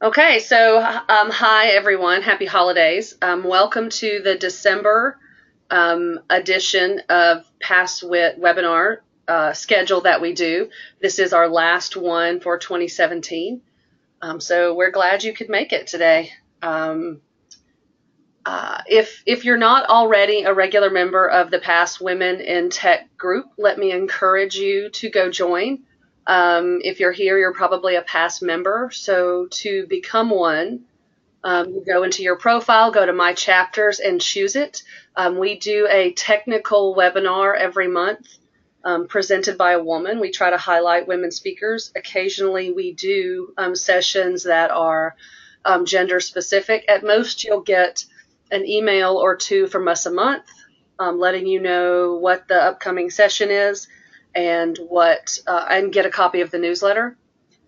Okay, so hi everyone, happy holidays. Welcome to the December edition of PassWit webinar schedule that we do. This is our last one for 2017. So we're glad you could make it today. If you're not already a regular member of the Pass Women in Tech group, let me encourage you to go join. If you're here, you're probably a past member. So to become one, you go into your profile, go to My Chapters, and choose it. We do a technical webinar every month presented by a woman. We try to highlight women speakers. Occasionally, we do sessions that are gender specific. At most, you'll get an email or two from us a month letting you know what the upcoming session is and get a copy of the newsletter.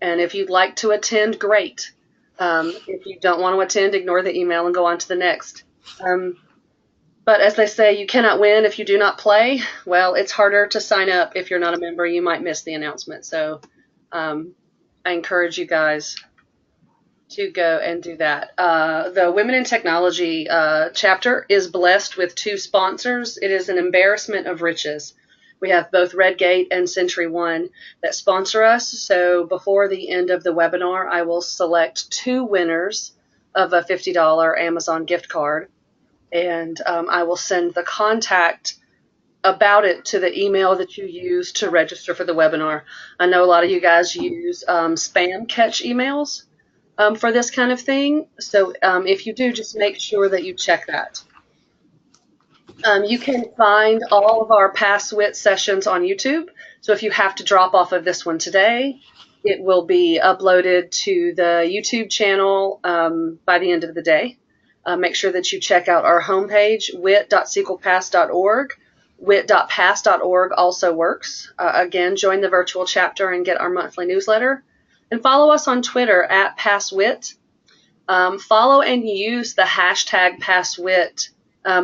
And if you'd like to attend, great. If you don't want to attend, ignore the email and go on to the next. But as they say, you cannot win if you do not play. Well, it's harder to sign up if you're not a member. You might miss the announcement. So I encourage you guys to go and do that. The Women in Technology chapter is blessed with 2 sponsors. It is an embarrassment of riches. We have both Redgate and Century One that sponsor us. So before the end of the webinar, I will select 2 winners of a $50 Amazon gift card. And I will send the contact about it to the email that you use to register for the webinar. I know a lot of you guys use spam catch emails for this kind of thing. So if you do, just make sure that you check that. You can find all of our PassWit sessions on YouTube. So if you have to drop off of this one today, it will be uploaded to the YouTube channel by the end of the day. Make sure that you check out our homepage, wit.sequelpass.org. Wit.pass.org also works. Again, join the virtual chapter and get our monthly newsletter. And follow us on Twitter at PassWit. Follow and use the hashtag PassWit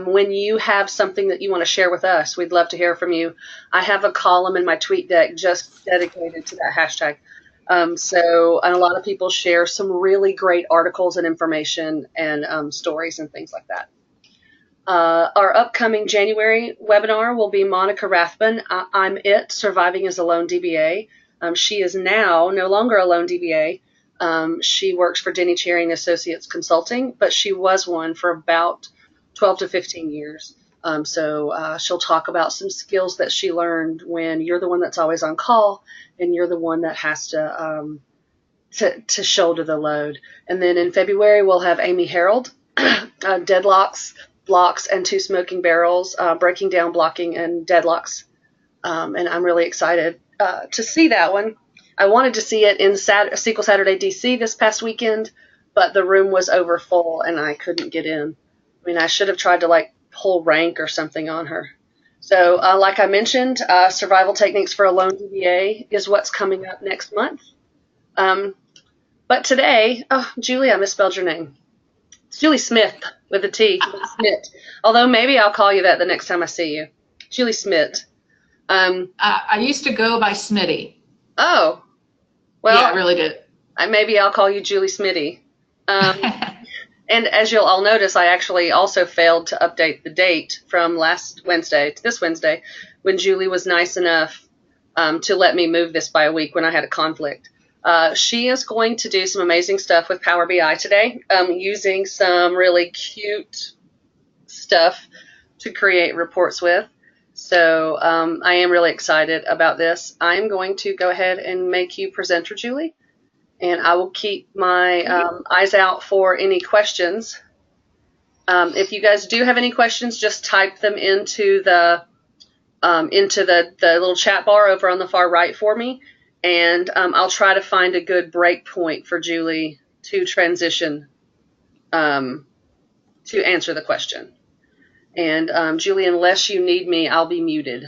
when you have something that you want to share with us. We'd love to hear from you. I have a column in my tweet deck just dedicated to that hashtag. And a lot of people share some really great articles and information and stories and things like that. Our upcoming January webinar will be Monica Rathbun, I'm It, Surviving as a Lone DBA. She is now no longer a lone DBA. She works for Denny Cherry & Associates Consulting, but she was one for about 12 to 15 years. So she'll talk about some skills that she learned when you're the one that's always on call and you're the one that has to shoulder the load. And then in February, we'll have Amy Harold, Deadlocks, Blocks, and 2 Smoking Barrels, breaking down blocking and deadlocks. And I'm really excited to see that one. I wanted to see it in SQL Saturday DC this past weekend, but the room was over full and I couldn't get in. I mean, I should have tried to pull rank or something on her. So like I mentioned, Survival Techniques for a Lone DBA is what's coming up next month. But today, Julie, I misspelled your name. It's Julie Smith with a T, Smith. Although maybe I'll call you that the next time I see you. Julie Smith. I used to go by Smitty. Oh, well, yeah, I really did. Maybe I'll call you Julie Smitty. And as you'll all notice, I actually also failed to update the date from last Wednesday to this Wednesday when Julie was nice enough to let me move this by a week when I had a conflict. She is going to do some amazing stuff with Power BI today, using some really cute stuff to create reports with. So I am really excited about this. I'm going to go ahead and make you presenter, Julie, and I will keep my eyes out for any questions. If you guys do have any questions, just type them into the little chat bar over on the far right for me, and I'll try to find a good break point for Julie to transition to answer the question. And Julie, unless you need me, I'll be muted.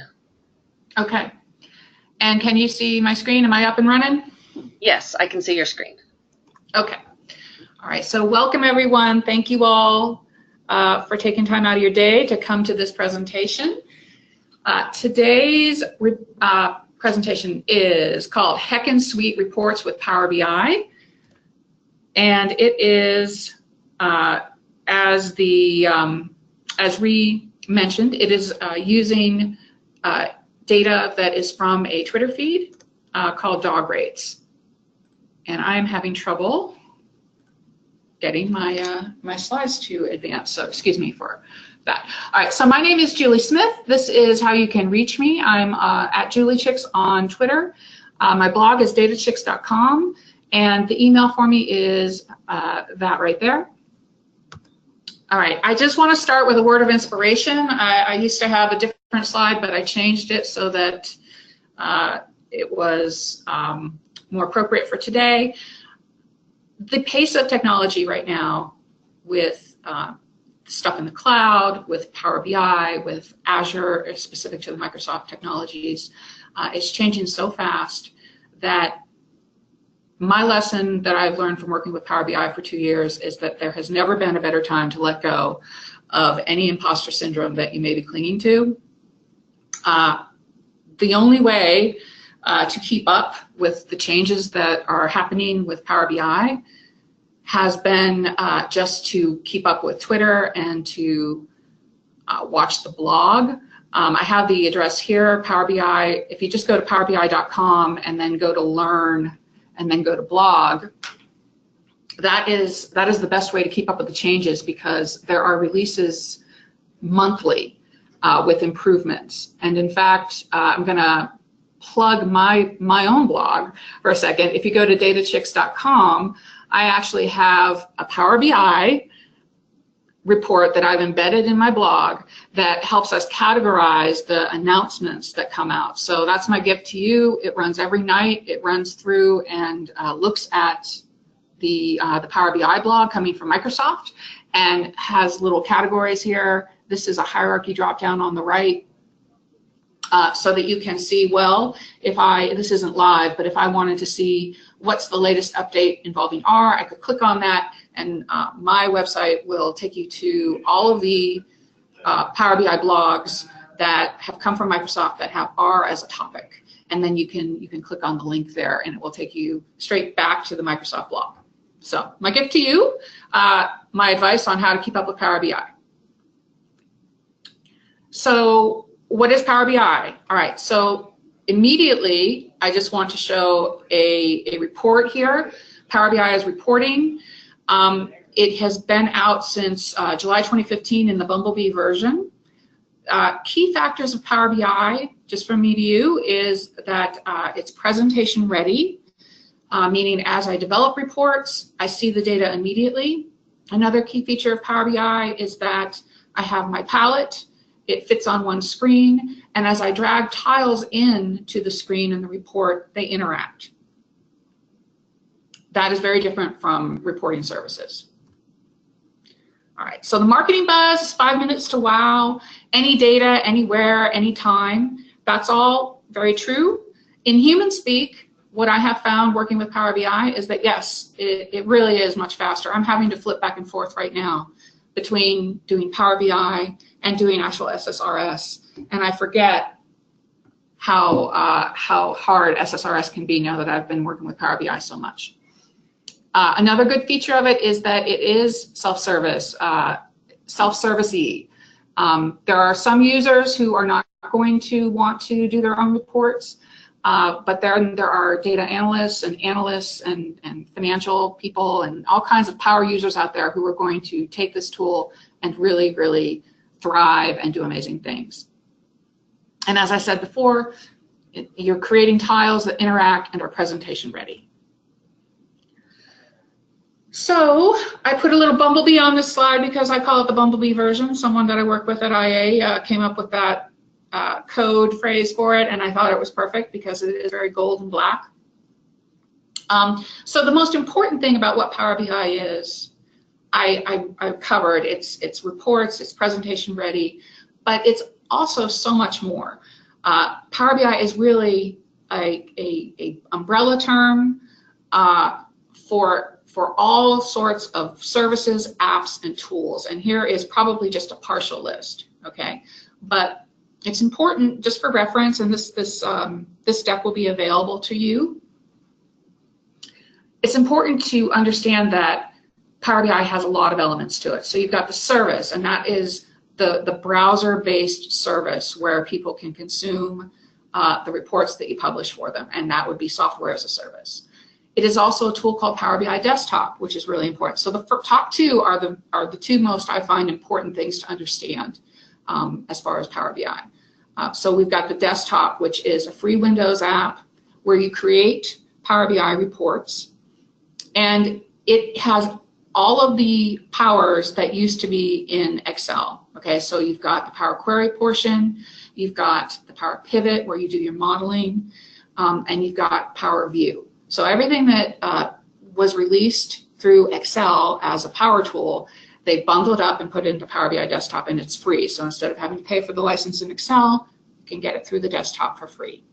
Okay. And can you see my screen? Am I up and running? Yes, I can see your screen. Okay. All right. So welcome, everyone. Thank you all for taking time out of your day to come to this presentation. Today's presentation is called Heckin' Sweet Reports with Power BI. and it is, as we mentioned, it is using data that is from a Twitter feed called Dog Rates. And I am having trouble getting my my slides to advance, so excuse me for that. All right, so my name is Julie Smith. This is how you can reach me. I'm at JulieChicks on Twitter. My blog is datachicks.com, and the email for me is that right there. All right, I just want to start with a word of inspiration. I used to have a different slide, but I changed it so that it was more appropriate for today. The pace of technology right now with stuff in the cloud, with Power BI, with Azure, specific to the Microsoft technologies, is changing so fast that my lesson that I've learned from working with Power BI for 2 years is that there has never been a better time to let go of any imposter syndrome that you may be clinging to. The only way to keep up with the changes that are happening with Power BI has been just to keep up with Twitter and to watch the blog. I have the address here, Power BI. If you just go to powerbi.com and then go to Learn and then go to Blog, that is the best way to keep up with the changes, because there are releases monthly with improvements. And in fact, I'm going to plug my own blog for a second. If you go to datachicks.com, I actually have a Power BI report that I've embedded in my blog that helps us categorize the announcements that come out. So that's my gift to you. It runs every night. It runs through and looks at the Power BI blog coming from Microsoft and has little categories here. This is a hierarchy drop down on the right, so that you can see, well, this isn't live, but if I wanted to see what's the latest update involving R, I could click on that, and my website will take you to all of the Power BI blogs that have come from Microsoft that have R as a topic. And then you can click on the link there, and it will take you straight back to the Microsoft blog. So my gift to you, my advice on how to keep up with Power BI. So what is Power BI? All right, so immediately I just want to show a report here. Power BI is reporting. It has been out since July 2015 in the Bumblebee version. Key factors of Power BI, just from me to you, is that it's presentation ready, meaning as I develop reports, I see the data immediately. Another key feature of Power BI is that I have my palette. It fits on one screen, and as I drag tiles into the screen in the report, they interact. That is very different from reporting services. All right, so the marketing buzz is 5 minutes to wow. Any data, anywhere, anytime. That's all very true. In human speak, what I have found working with Power BI is that, yes, it really is much faster. I'm having to flip back and forth right now between doing Power BI and doing actual SSRS, and I forget how hard SSRS can be now that I've been working with Power BI so much. Another good feature of it is that it is self-service, self-service-y. There are some users who are not going to want to do their own reports, but then there are data analysts and financial people and all kinds of power users out there who are going to take this tool and really, really thrive and do amazing things. And as I said before, you're creating tiles that interact and are presentation ready. So I put a little Bumblebee on this slide because I call it the Bumblebee version. Someone that I work with at IA came up with that code phrase for it, and I thought it was perfect because it is very gold and black. So the most important thing about what Power BI is, I covered. It's reports, it's presentation ready, but it's also so much more. Power BI is really a umbrella term for all sorts of services, apps, and tools. And here is probably just a partial list, okay? But it's important just for reference, and this deck will be available to you. it's important to understand that Power BI has a lot of elements to it. So you've got the service, and that is the browser-based service where people can consume the reports that you publish for them, and that would be software as a service. It is also a tool called Power BI Desktop, which is really important. So the top two are the two most, I find, important things to understand as far as Power BI. So we've got the desktop, which is a free Windows app where you create Power BI reports, and it has all of the powers that used to be in Excel. Okay, so you've got the Power Query portion, you've got the Power Pivot where you do your modeling, and you've got Power View. So everything that was released through Excel as a power tool, they bundled up and put it into Power BI Desktop, and it's free. So instead of having to pay for the license in Excel, you can get it through the desktop for free.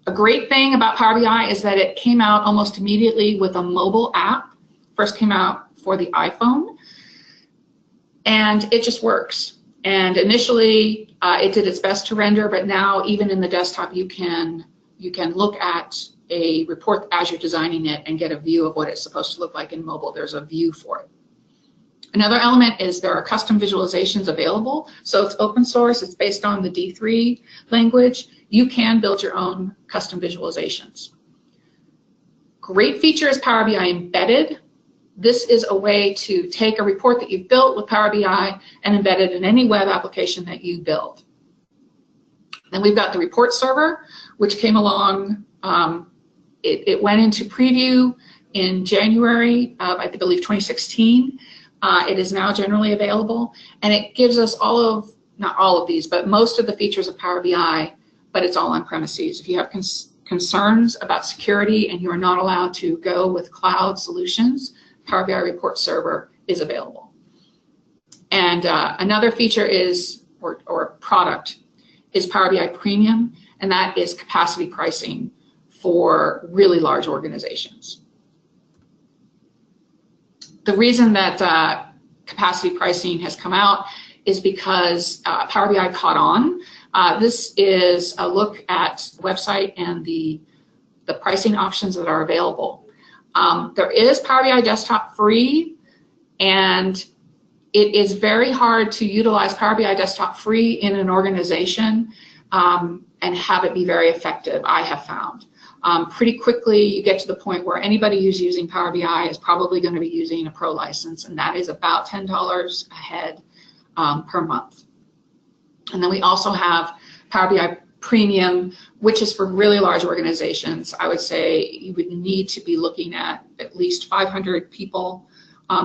A great thing about Power BI is that it came out almost immediately with a mobile app. First came out for the iPhone, and it just works. And initially, it did its best to render, but now even in the desktop, you can look at a report as you're designing it and get a view of what it's supposed to look like in mobile. There's a view for it. Another element is there are custom visualizations available. So it's open source. It's based on the D3 language. You can build your own custom visualizations. Great feature is Power BI Embedded. This is a way to take a report that you've built with Power BI and embed it in any web application that you build. Then we've got the report server, which came along. It went into preview in January of, I believe, 2016. It is now generally available, and it gives us not all of these, but most of the features of Power BI, but it's all on premises. If you have concerns about security and you are not allowed to go with cloud solutions, Power BI Report Server is available. And another feature is, or product, is Power BI Premium, and that is capacity pricing for really large organizations. The reason that capacity pricing has come out is because Power BI caught on. This is a look at the website and the pricing options that are available. There is Power BI Desktop free, and it is very hard to utilize Power BI Desktop free in an organization and have it be very effective, I have found. Pretty quickly, you get to the point where anybody who's using Power BI is probably going to be using a pro license, and that is about $10 a head per month. And then we also have Power BI Premium, which is for really large organizations. I would say you would need to be looking at least 500 people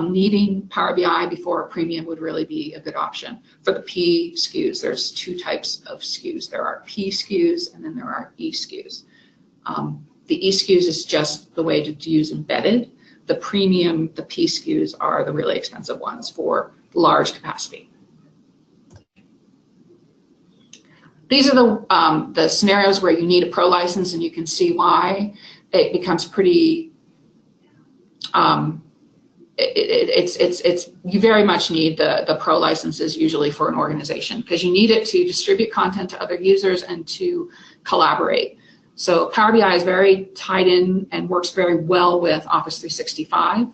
needing Power BI before a premium would really be a good option. For the P SKUs, there's two types of SKUs. There are P SKUs and then there are E SKUs. The E SKUs is just the way to use embedded. The premium, the P SKUs are the really expensive ones for large capacity. These are the scenarios where you need a pro license, and you can see why it becomes pretty. You very much need the pro licenses usually for an organization, because you need it to distribute content to other users and to collaborate. So Power BI is very tied in and works very well with Office 365.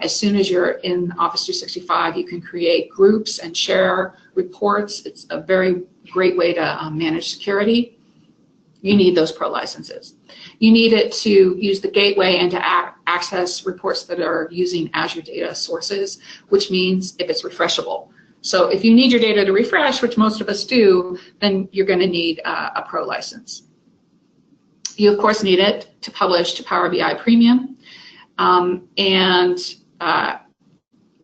As soon as you're in Office 365, you can create groups and share reports. It's a very great way to manage security. You need those pro licenses. You need it to use the gateway and to access reports that are using Azure data sources, which means if it's refreshable. So if you need your data to refresh, which most of us do, then you're going to need a pro license. You, of course, need it to publish to Power BI Premium, and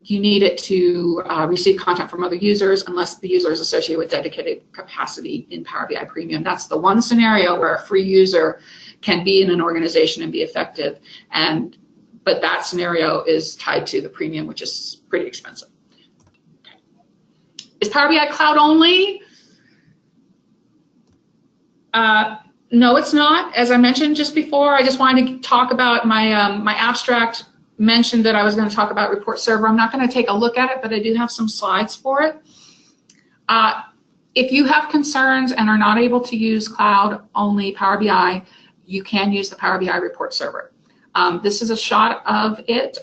you need it to receive content from other users unless the user is associated with dedicated capacity in Power BI Premium. That's the one scenario where a free user can be in an organization and be effective, but that scenario is tied to the premium, which is pretty expensive. Is Power BI cloud only? No, it's not. As I mentioned just before, I just wanted to talk about my abstract mentioned that I was going to talk about Report Server. I'm not going to take a look at it, but I do have some slides for it. If you have concerns and are not able to use cloud-only Power BI, you can use the Power BI Report Server. This is a shot of it.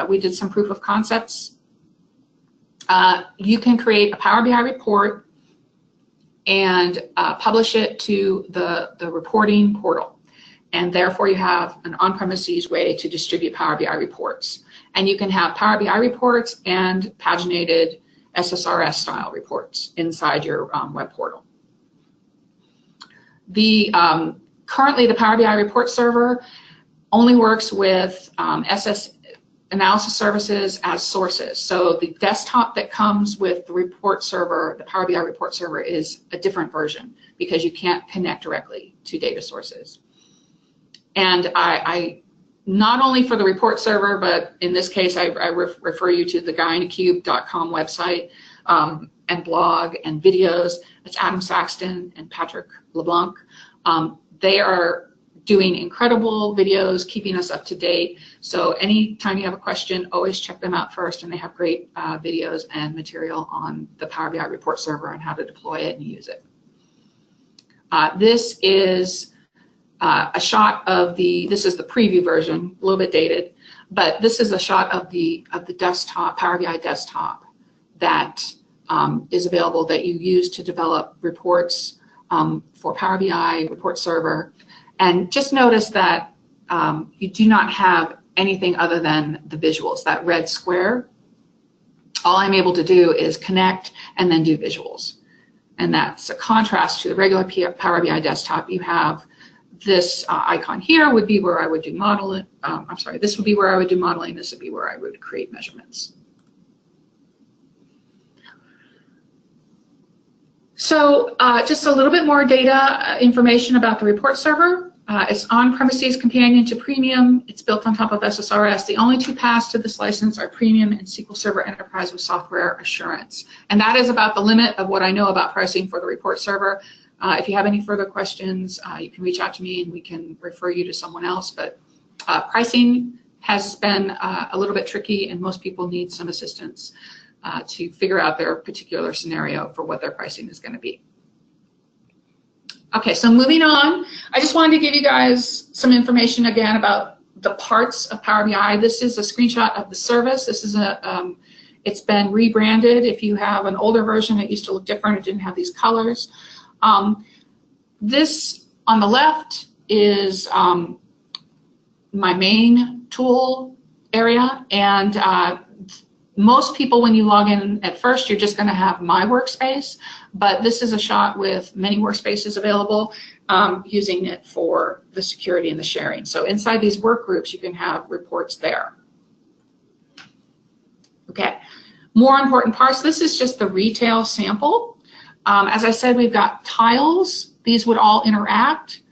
We did some proof of concepts. You can create a Power BI report and publish it to the reporting portal. And therefore, you have an on-premises way to distribute Power BI reports. And you can have Power BI reports and paginated SSRS style reports inside your web portal. Currently, the Power BI report server only works with analysis services as sources. So the desktop that comes with the report server, the Power BI report server, is a different version because you can't connect directly to data sources. And I not only for the report server, but in this case, I refer you to the guyinacube.com website and blog and videos. It's Adam Saxton and Patrick LeBlanc. They are doing incredible videos, keeping us up to date. So anytime you have a question, always check them out first, and they have great videos and material on the Power BI report server and how to deploy it and use it. This is a shot of this is the preview version, a little bit dated, but this is a shot of the desktop, Power BI desktop, that is available that you use to develop reports for Power BI report server. And just notice that you do not have anything other than the visuals, that red square. All I'm able to do is connect and then do visuals. And that's a contrast to the regular Power BI desktop. You have this icon here would be where I would do modeling. I'm sorry, this would be where I would do modeling. This would be where I would create measurements. So just a little bit more data information about the report server. It's on-premises companion to premium. It's built on top of SSRS. The only two paths to this license are premium and SQL Server Enterprise with software assurance. And that is about the limit of what I know about pricing for the report server. If you have any further questions, you can reach out to me and we can refer you to someone else. But pricing has been a little bit tricky, and most people need some assistance to figure out their particular scenario for what their pricing is going to be. Okay, so moving on, I just wanted to give you guys some information again about the parts of Power BI. This is a screenshot of the service. This is it's been rebranded. If you have an older version, it used to look different. It didn't have these colors. This on the left is my main tool area, and most people, when you log in at first, you're just going to have my workspace, but this is a shot with many workspaces available, using it for the security and the sharing. So inside these work groups, you can have reports there. Okay, more important parts. This is just the retail sample. As I said, we've got tiles. These would all interact.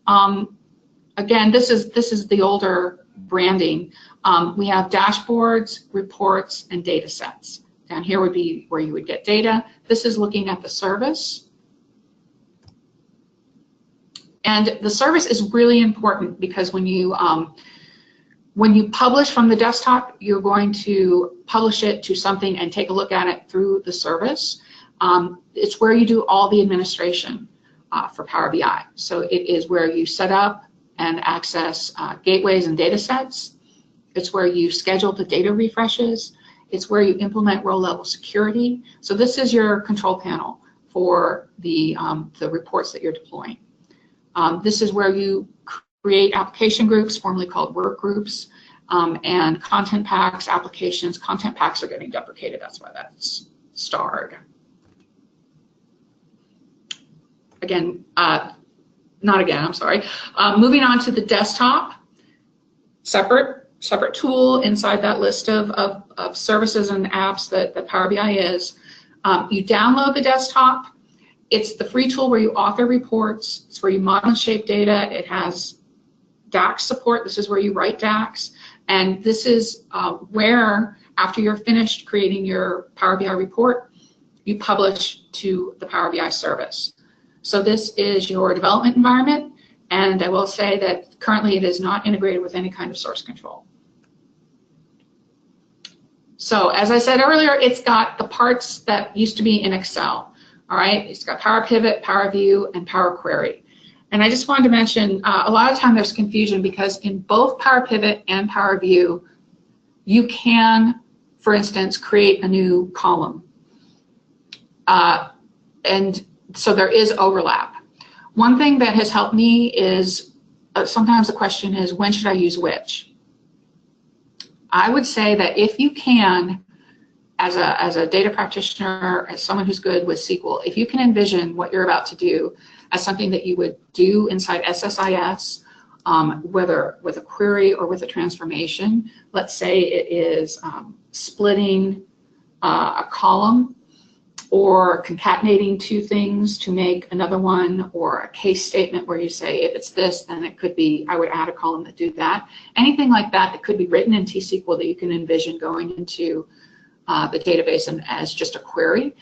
Again, this is the older branding. We have dashboards, reports, and data sets. Down here would be where you would get data. This is looking at the service. And the service is really important because when you publish from the desktop, you're going to publish it to something and take a look at it through the service. It's where you do all the administration for Power BI. So it is where you set up and access gateways and data sets. It's where you schedule the data refreshes. It's where you implement row-level security. So this is your control panel for the reports that you're deploying. This is where you create application groups, formerly called work groups, and content packs, applications. Content packs are getting deprecated. That's why that's starred. Again, not again, I'm sorry. Moving on to the desktop, separate tool inside that list of services and apps that Power BI is. You download the desktop. It's the free tool where you author reports. It's where you model and shape data. It has DAX support. This is where you write DAX. And this is where, after you're finished creating your Power BI report, you publish to the Power BI service. So this is your development environment. And I will say that currently it is not integrated with any kind of source control. So as I said earlier, it's got the parts that used to be in Excel. All right, it's got Power Pivot, Power View, and Power Query. And I just wanted to mention, a lot of time there's confusion because in both Power Pivot and Power View, you can, for instance, create a new column. And so there is overlap. One thing that has helped me is, sometimes the question is, when should I use which? I would say that if you can, as a data practitioner, as someone who's good with SQL, if you can envision what you're about to do as something that you would do inside SSIS, whether with a query or with a transformation, let's say it is splitting a column or concatenating two things to make another one, or a case statement where you say, if it's this, then it could be, I would add a column that do that. Anything like that that could be written in T-SQL that you can envision going into the database and as just a query.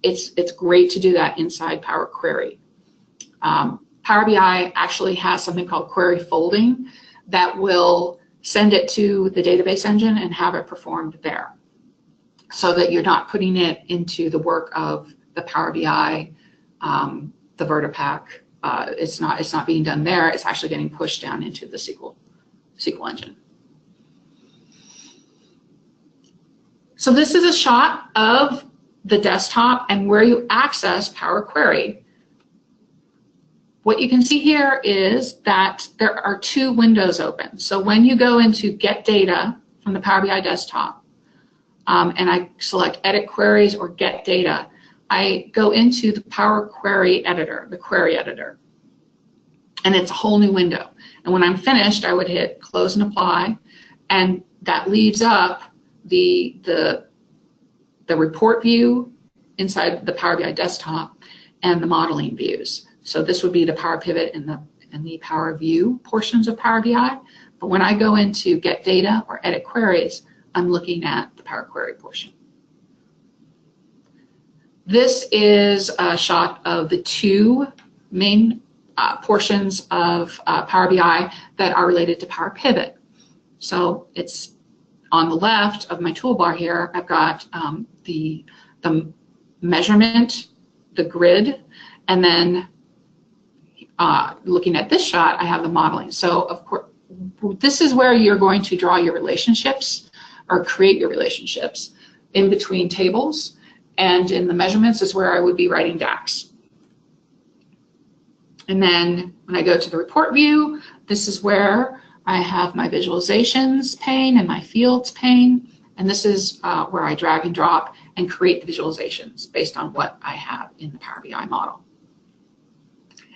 It's great to do that inside Power Query. Power BI actually has something called query folding that will send it to the database engine and have it performed there, so that you're not putting it into the work of the Power BI, the VertiPaq. It's not being done there. It's actually getting pushed down into the SQL engine. So this is a shot of the desktop and where you access Power Query. What you can see here is that there are two windows open. So when you go into Get Data from the Power BI desktop, and I select Edit Queries or Get Data, I go into the Power Query Editor, the Query Editor, and it's a whole new window. And when I'm finished, I would hit Close and Apply, and that leaves up the report view inside the Power BI desktop and the modeling views. So this would be the Power Pivot and the Power View portions of Power BI. But when I go into Get Data or Edit Queries, I'm looking at the Power Query portion. This is a shot of the two main portions of Power BI that are related to Power Pivot. So it's on the left of my toolbar here, I've got the measurement, the grid, and then looking at this shot, I have the modeling. So of course, this is where you're going to draw your relationships or create your relationships in between tables, and in the measurements is where I would be writing DAX. And then when I go to the report view, this is where I have my visualizations pane and my fields pane, and this is where I drag and drop and create the visualizations based on what I have in the Power BI model.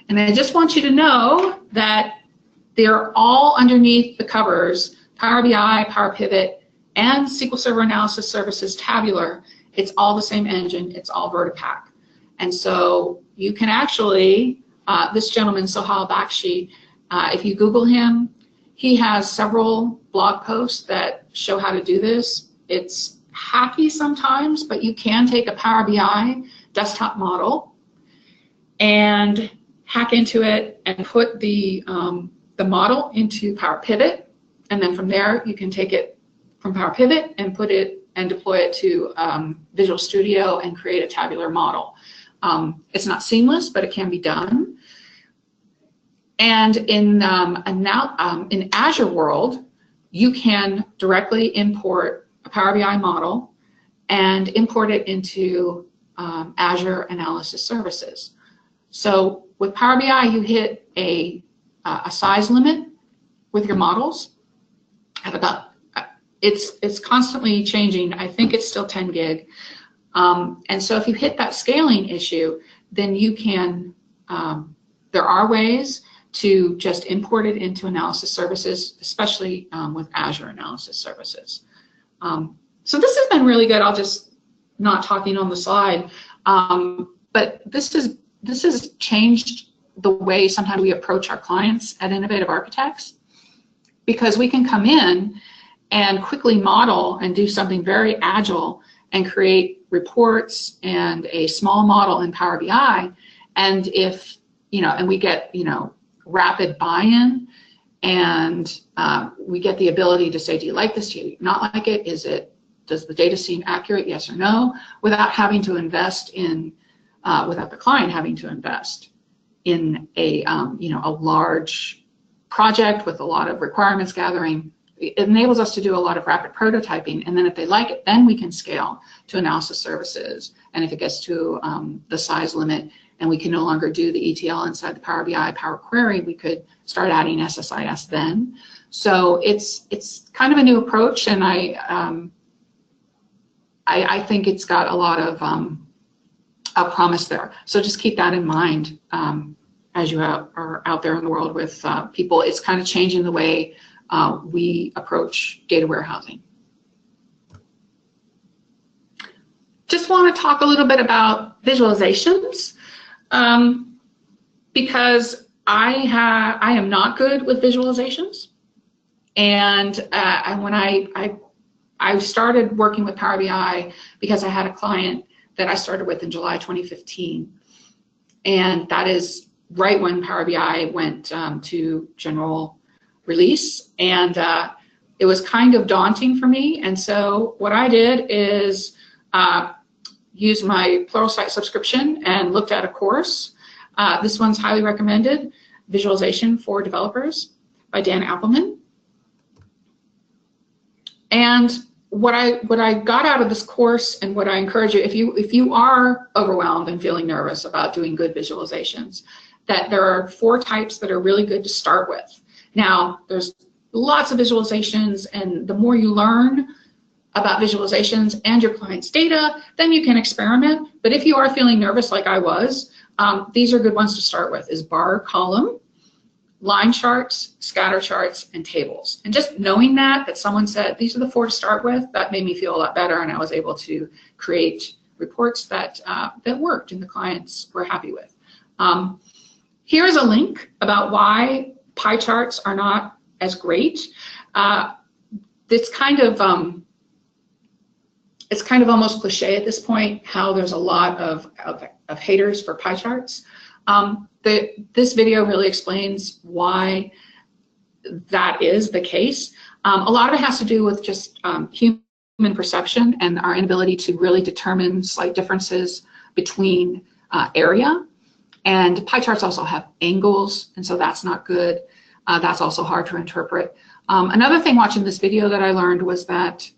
And I just want you to know that they're all underneath the covers, Power BI, Power Pivot, and SQL Server Analysis Services Tabular. It's all the same engine, it's all VertiPaq. And so you can actually, this gentleman, Sohail Bakshi, if you Google him, he has several blog posts that show how to do this. It's hacky sometimes, but you can take a Power BI desktop model and hack into it and put the model into Power Pivot, and then from there you can take it from Power Pivot and put it and deploy it to Visual Studio and create a tabular model. It's not seamless, but it can be done. And in Azure world, you can directly import a Power BI model and import it into Azure Analysis Services. So with Power BI, you hit a size limit with your models at about, it's constantly changing. I think it's still 10 gig. And so if you hit that scaling issue, then you can, there are ways to just import it into Analysis Services, especially with Azure Analysis Services. So this has been really good. I'll just not talking on the slide, but this has changed the way sometimes we approach our clients at Innovative Architects, because we can come in and quickly model and do something very agile and create reports and a small model in Power BI, and if and we get rapid buy-in, and we get the ability to say, do you like this, do you not like it, does the data seem accurate, yes or no, without having to invest in without the client having to invest in a a large project with a lot of requirements gathering. It enables us to do a lot of rapid prototyping, and then if they like it, then we can scale to analysis services. And if it gets to the size limit and we can no longer do the ETL inside the Power BI Power Query, we could start adding SSIS then. So it's kind of a new approach, and I think it's got a lot of promise there. So just keep that in mind as you are out there in the world with people. It's kind of changing the way we approach data warehousing. Just want to talk a little bit about visualizations because I am not good with visualizations, and when I started working with Power BI because I had a client that I started with in July 2015, and that is right when Power BI went to general release, and it was kind of daunting for me. And so what I did is use my Pluralsight subscription and looked at a course. This one's highly recommended, Visualization for Developers by Dan Appelman. And what I got out of this course, and what I encourage you, if you are overwhelmed and feeling nervous about doing good visualizations, that there are 4 types that are really good to start with. Now, there's lots of visualizations, and the more you learn about visualizations and your client's data, then you can experiment. But if you are feeling nervous like I was, these are good ones to start with, is bar, column, line charts, scatter charts, and tables. And just knowing that someone said, these are the 4 to start with, that made me feel a lot better, and I was able to create reports that, that worked and the clients were happy with. Here is a link about why pie charts are not as great. It's kind of almost cliche at this point how there's a lot of haters for pie charts. This video really explains why that is the case. A lot of it has to do with just human perception and our inability to really determine slight differences between area. And pie charts also have angles, and so that's not good. That's also hard to interpret. Another thing watching this video that I learned was that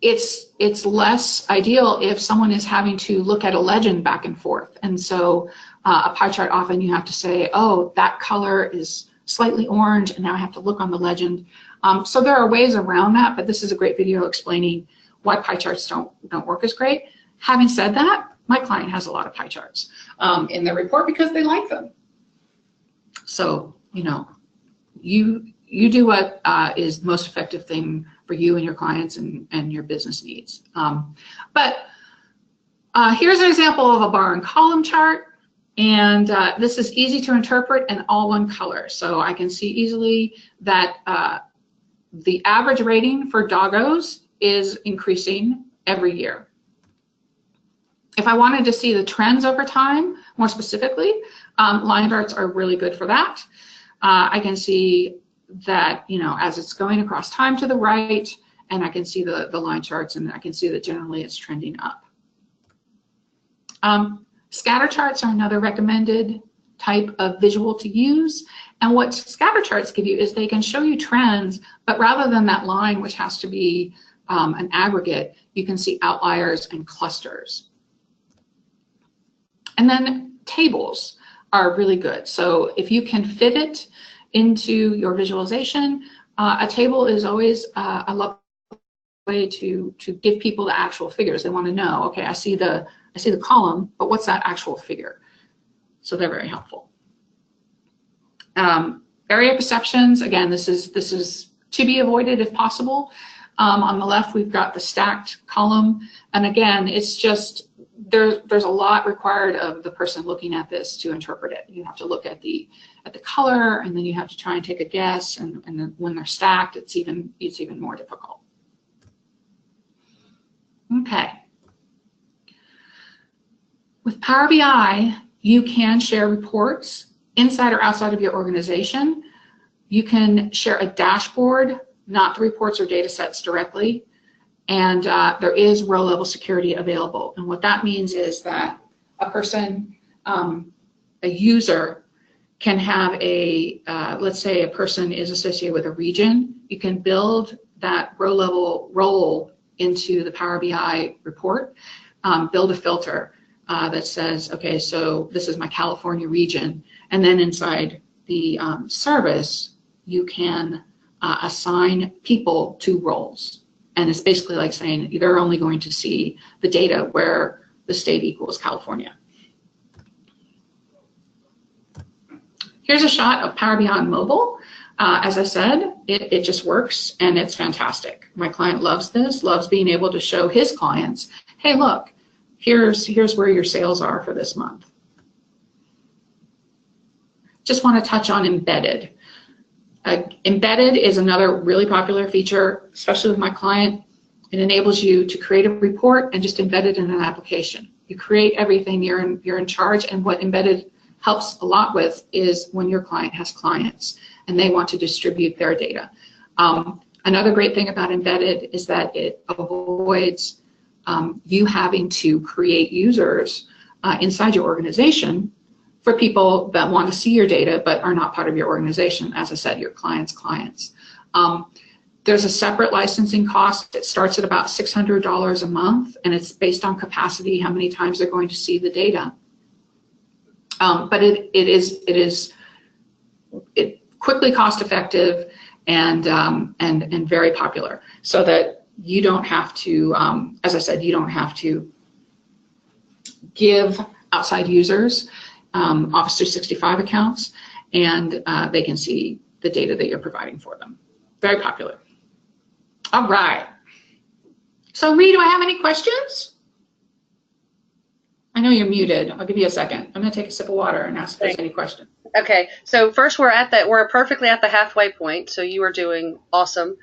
it's less ideal if someone is having to look at a legend back and forth. And so a pie chart, often you have to say, oh, that color is slightly orange, and now I have to look on the legend. So there are ways around that, but this is a great video explaining why pie charts don't work as great. Having said that, my client has a lot of pie charts in their report because they like them. So, you do what is the most effective thing for you and your clients and your business needs. But here's an example of a bar and column chart, and this is easy to interpret and all one color. So I can see easily that the average rating for doggos is increasing every year. If I wanted to see the trends over time, more specifically, line charts are really good for that. I can see that, as it's going across time to the right, and I can see the line charts, and I can see that generally it's trending up. Scatter charts are another recommended type of visual to use. And what scatter charts give you is they can show you trends, but rather than that line, which has to be an aggregate, you can see outliers and clusters. And then tables are really good. So if you can fit it into your visualization, a table is always a lovely way to give people the actual figures. They want to know, okay, I see the column, but what's that actual figure? So they're very helpful. Area perceptions, again, this is to be avoided if possible. On the left, we've got the stacked column, and again, it's just there's a lot required of the person looking at this to interpret it. You have to look at the color, and then you have to try and take a guess, and then when they're stacked, it's even more difficult. Okay. With Power BI, you can share reports inside or outside of your organization. You can share a dashboard, not the reports or data sets directly. And there is row level security available. And what that means is that a person a user can have a, let's say a person is associated with a region, you can build that row level role into the Power BI report, build a filter that says, okay, so this is my California region, and then inside the service, you can assign people to roles. And it's basically like saying they're only going to see the data where the state equals California. Here's a shot of Power BI on mobile. As I said, it just works and it's fantastic. My client loves this, loves being able to show his clients, hey, look, here's where your sales are for this month. Just want to touch on embedded. Embedded is another really popular feature, especially with my client. It enables you to create a report and just embed it in an application. You create everything, you're in charge, and what embedded helps a lot with is when your client has clients and they want to distribute their data. Another great thing about embedded is that it avoids you having to create users inside your organization for people that want to see your data but are not part of your organization. As I said, your clients' clients. There's a separate licensing cost. It starts at about $600 a month, and it's based on capacity, how many times they're going to see the data. But it is quickly cost effective and very popular, so that you don't have to, as I said, you don't have to give outside users Office 365 accounts, and they can see the data that you're providing for them. Very popular. All right. So, Ree, do I have any questions? I know you're muted. I'll give you a second. I'm going to take a sip of water and ask if there's any questions. Okay. So first, we're perfectly at the halfway point. So you are doing awesome.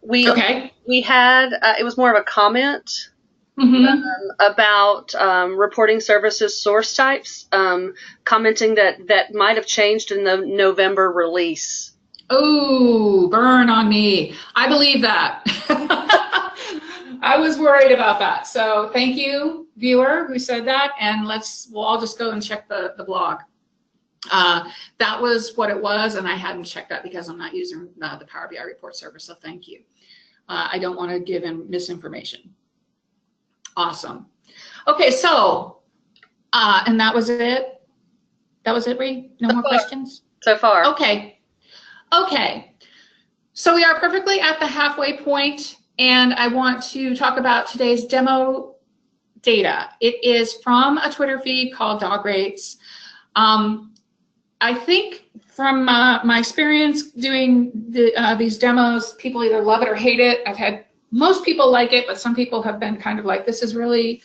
We had it was more of a comment. About reporting services source types, commenting that might have changed in the November release. Oh, burn on me. I believe that. I was worried about that. So thank you, viewer, who said that, and we'll all just go and check the blog. That was what it was, and I hadn't checked that because I'm not using the Power BI report service, so thank you. I don't want to give him misinformation. Awesome. Okay, so, and that was it? That was it, Ree? No more questions? So far. Okay. Okay. So we are perfectly at the halfway point, and I want to talk about today's demo data. It is from a Twitter feed called Dog Rates. I think from my experience doing these demos, people either love it or hate it. I've had most people like it, but some people have been kind of like, this is really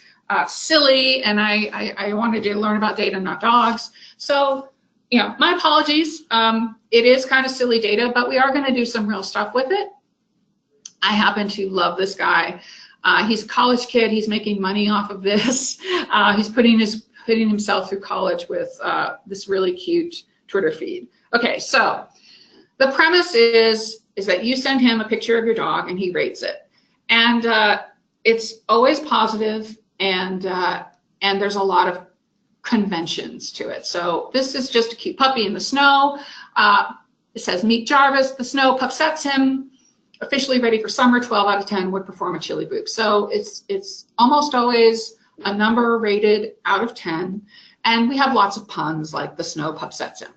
silly, and I wanted to learn about data, not dogs. So, you know, my apologies. It is kind of silly data, but we are going to do some real stuff with it. I happen to love this guy. He's a college kid. He's making money off of this. He's putting himself through college with this really cute Twitter feed. Okay, so the premise is that you send him a picture of your dog and he rates it. And it's always positive, and there's a lot of conventions to it. So this is just a cute puppy in the snow. It says, meet Jarvis, the snow pup sets him, officially ready for summer, 12 out of 10 would perform a chili boop. So it's almost always a number rated out of 10, and we have lots of puns like the snow pup sets him.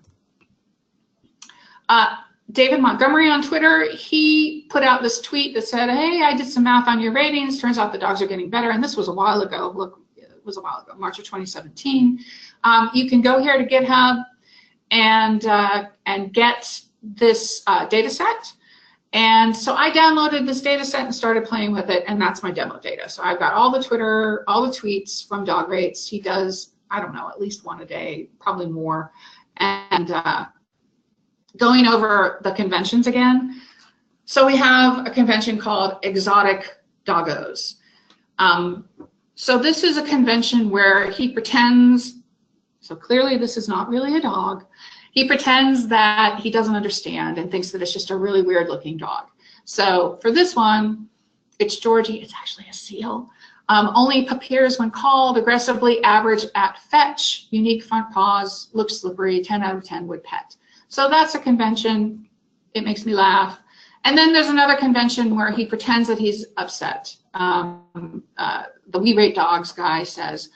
David Montgomery on Twitter, he put out this tweet that said, hey, I did some math on your ratings. Turns out the dogs are getting better. And this was a while ago. Look, it was a while ago, March of 2017. You can go here to GitHub and get this data set. And so I downloaded this data set and started playing with it, and that's my demo data. So I've got all the tweets from Dog Rates. He does, I don't know, at least one a day, probably more. And going over the conventions again. So we have a convention called exotic doggos. So this is a convention where he pretends, so clearly this is not really a dog. He pretends that he doesn't understand and thinks that it's just a really weird looking dog. So for this one, it's Georgie. It's actually a seal. Only appears when called, aggressively, average at fetch, unique front paws, looks slippery, 10 out of 10 would pet. So that's a convention. It makes me laugh. And then there's another convention where he pretends that he's upset. The We Rate Dogs guy says,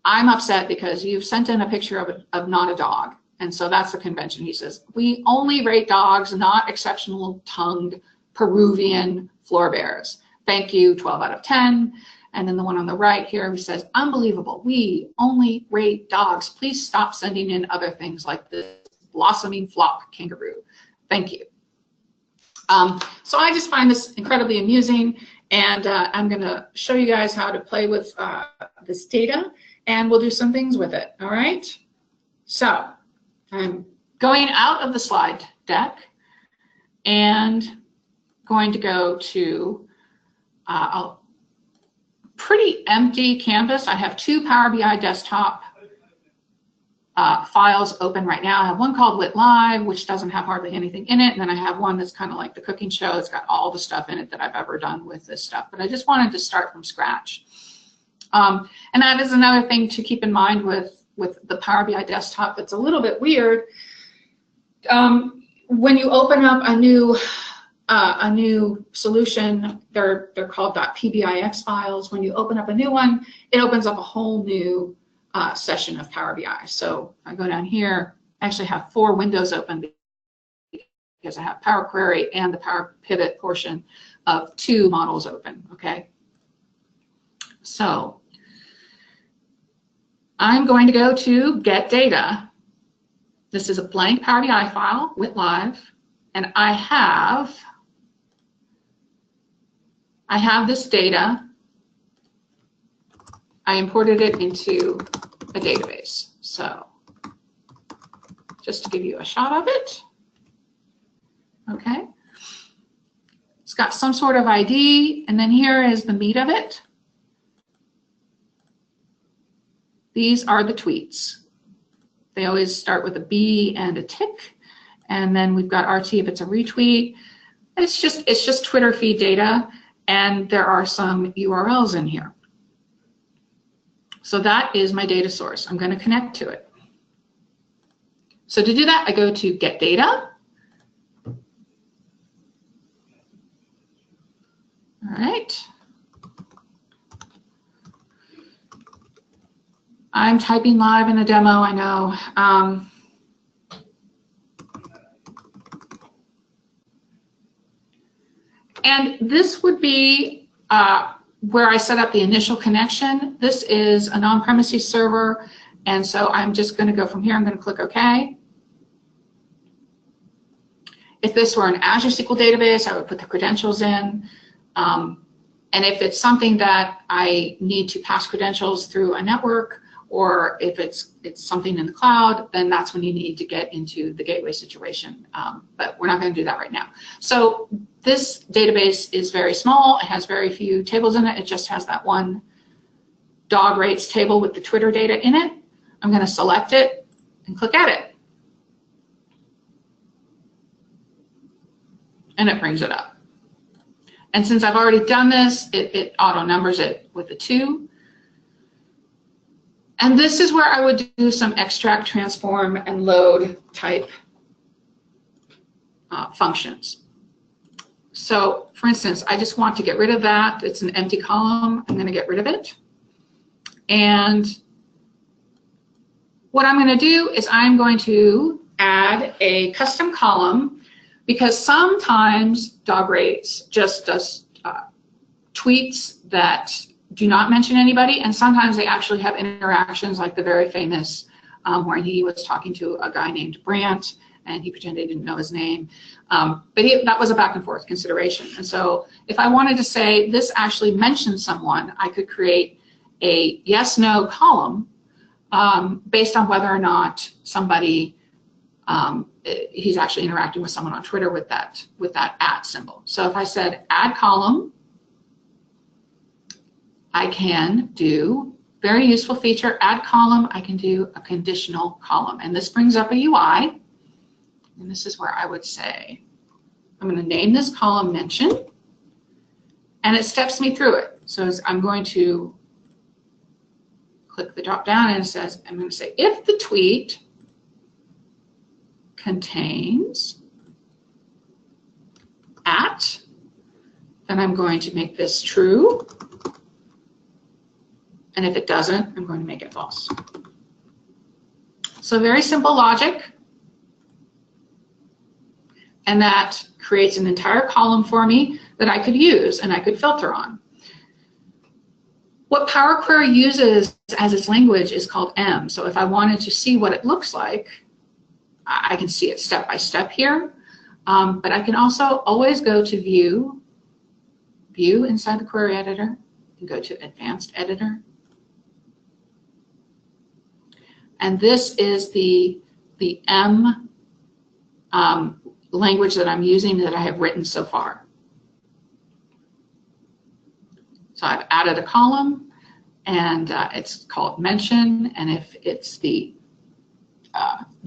I'm upset because you've sent in a picture of not a dog. And so that's the convention. He says, we only rate dogs, not exceptional tongued Peruvian floor bears. Thank you, 12 out of 10. And then the one on the right here, he says, unbelievable, we only rate dogs. Please stop sending in other things like this blossoming flock kangaroo. Thank you. So I just find this incredibly amusing, and I'm going to show you guys how to play with this data, and we'll do some things with it, all right? So I'm going out of the slide deck and going to go to a pretty empty canvas. I have 2 Power BI desktop files open right now. I have one called Lit Live, which doesn't have hardly anything in it, and then I have one that's kind of like the cooking show. It's got all the stuff in it that I've ever done with this stuff, but I just wanted to start from scratch. And that is another thing to keep in mind with the Power BI desktop that's a little bit weird. When you open up a new solution, they're called .pbix files. When you open up a new one, it opens up a whole new session of Power BI. So I go down here, I actually have 4 windows open because I have Power Query and the Power Pivot portion of 2 models open, okay? So I'm going to go to Get Data. This is a blank Power BI file with Live, and I have this data. I imported it into a database. So just to give you a shot of it, okay? It's got some sort of ID, and then here is the meat of it. These are the tweets. They always start with a B and a tick, and then we've got RT if it's a retweet. It's just Twitter feed data, and there are some URLs in here. So that is my data source. I'm going to connect to it. So to do that, I go to Get Data. All right. I'm typing live in a demo, I know. And this would be where I set up the initial connection. This is an on-premises server, and so I'm just going to go from here. I'm going to click OK. If this were an Azure SQL database, I would put the credentials in. And if it's something that I need to pass credentials through a network, or if it's something in the cloud, then that's when you need to get into the gateway situation. But we're not going to do that right now. So this database is very small. It has very few tables in it. It just has that one dog rates table with the Twitter data in it. I'm going to select it and click Edit. And it brings it up. And since I've already done this, it auto numbers it with a 2. And this is where I would do some extract, transform, and load type functions. So for instance, I just want to get rid of that. It's an empty column. I'm going to get rid of it. And what I'm going to do is I'm going to add a custom column, because sometimes dog rates just does tweets that do not mention anybody, and sometimes they actually have interactions like the very famous where he was talking to a guy named Brant, and he pretended he didn't know his name. But that was a back and forth consideration. And so if I wanted to say this actually mentioned someone, I could create a yes/no column based on whether or not somebody he's actually interacting with someone on Twitter with that @ symbol. So if I said add column, I can do, very useful feature, add column, I can do a conditional column. And this brings up a UI. And this is where I would say, I'm going to name this column mention, and it steps me through it. So I'm going to click the drop down and it says, I'm going to say if the tweet contains @ then I'm going to make this true. And if it doesn't, I'm going to make it false. So very simple logic. And that creates an entire column for me that I could use and I could filter on. What Power Query uses as its language is called M. So if I wanted to see what it looks like, I can see it step by step here. But I can also always go to View inside the Query Editor, and go to Advanced Editor. And this is the M language that I'm using that I have written so far. So I've added a column, and it's called mention, and if it's the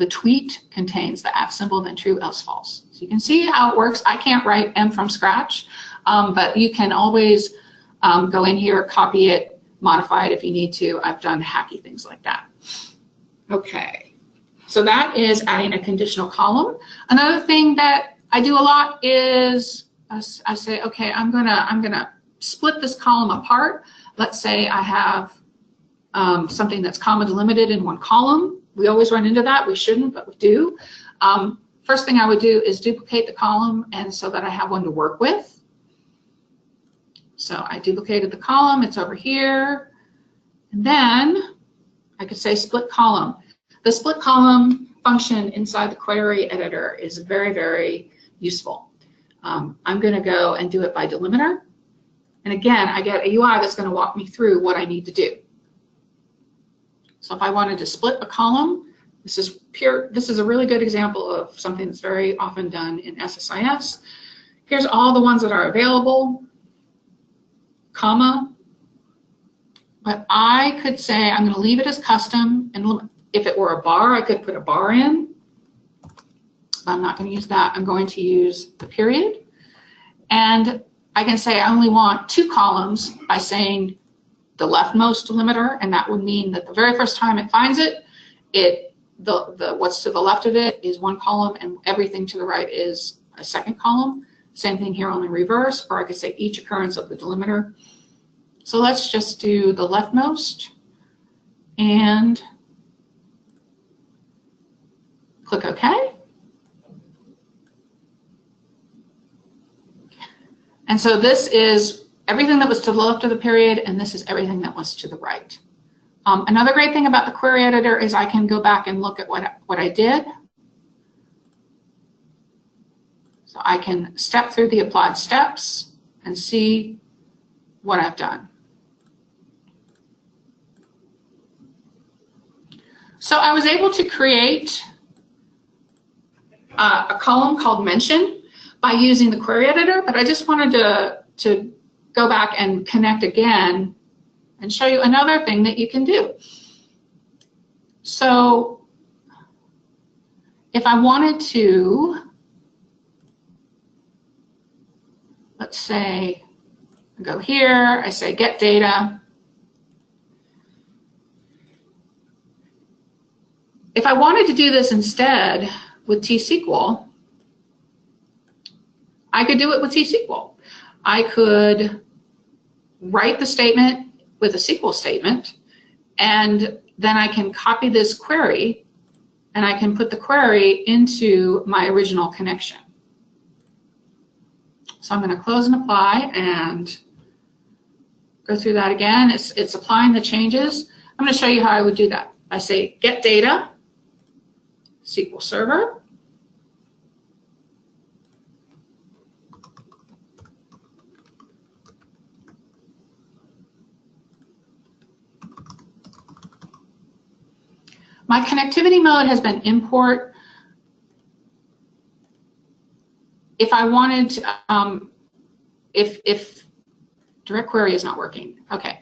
tweet contains the @ symbol, then true, else false. So you can see how it works. I can't write M from scratch, but you can always go in here, copy it, modify it if you need to. I've done hacky things like that. Okay, so that is adding a conditional column. Another thing that I do a lot is I say, okay, I'm gonna split this column apart. Let's say I have something that's comma delimited in one column. We always run into that. We shouldn't, but we do. First thing I would do is duplicate the column, and so that I have one to work with. So I duplicated the column. It's over here. And then I could say split column. The split column function inside the query editor is very, very useful. I'm going to go and do it by delimiter. And again, I get a UI that's going to walk me through what I need to do. So if I wanted to split a column, this is a really good example of something that's very often done in SSIS. Here's all the ones that are available, comma. But I could say I'm going to leave it as custom, and if it were a bar, I could put a bar in. But I'm not going to use that. I'm going to use the period. And I can say I only want 2 columns by saying the leftmost delimiter, and that would mean that the very first time it finds it, what's to the left of it is 1 column, and everything to the right is a second column. Same thing here, only reverse, or I could say each occurrence of the delimiter. So let's just do the leftmost and click OK. And so this is everything that was to the left of the period, and this is everything that was to the right. Another great thing about the query editor is I can go back and look at what I did. So I can step through the applied steps and see what I've done. So I was able to create a column called mention by using the query editor, but I just wanted to go back and connect again and show you another thing that you can do. So if I wanted to, let's say, go here, I say get data. If I wanted to do this instead with T-SQL, I could do it with T-SQL. I could write the statement with a SQL statement, and then I can copy this query, and I can put the query into my original connection. So I'm going to close and apply and go through that again. It's applying the changes. I'm going to show you how I would do that. I say get data, SQL Server. My connectivity mode has been import. If I wanted to, if direct query is not working, okay,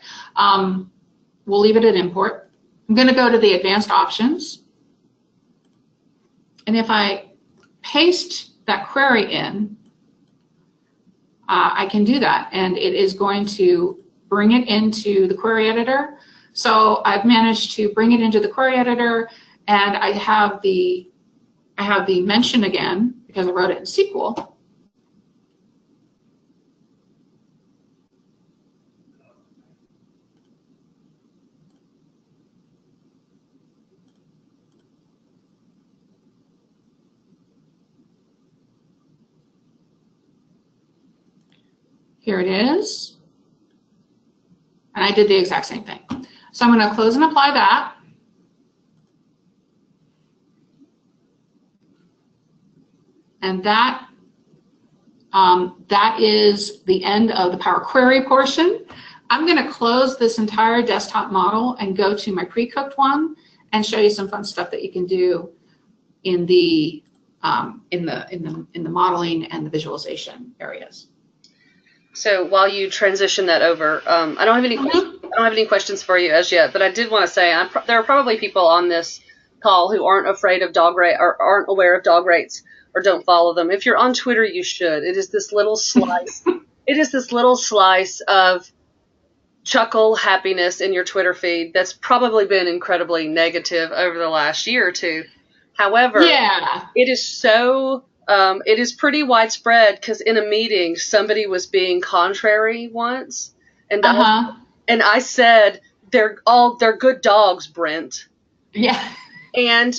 we'll leave it at import. I'm going to go to the advanced options. And if I paste that query in, I can do that, and it is going to bring it into the query editor. So I've managed to bring it into the query editor, and I have the mention again because I wrote it in SQL. Here it is. And I did the exact same thing. So I'm going to close and apply that. And that is the end of the Power Query portion. I'm going to close this entire desktop model and go to my pre-cooked one and show you some fun stuff that you can do in the modeling and the visualization areas. So while you transition that over, I don't have any questions for you as yet, but I did want to say there are probably people on this call who aren't afraid of dog rate or aren't aware of dog rates or don't follow them. If you're on Twitter, you should. It is this little slice. It is this little slice of chuckle happiness in your Twitter feed that's probably been incredibly negative over the last year or two. However, it is so. It is pretty widespread because in a meeting somebody was being contrary once, and I said they're good dogs, Brent. Yeah. And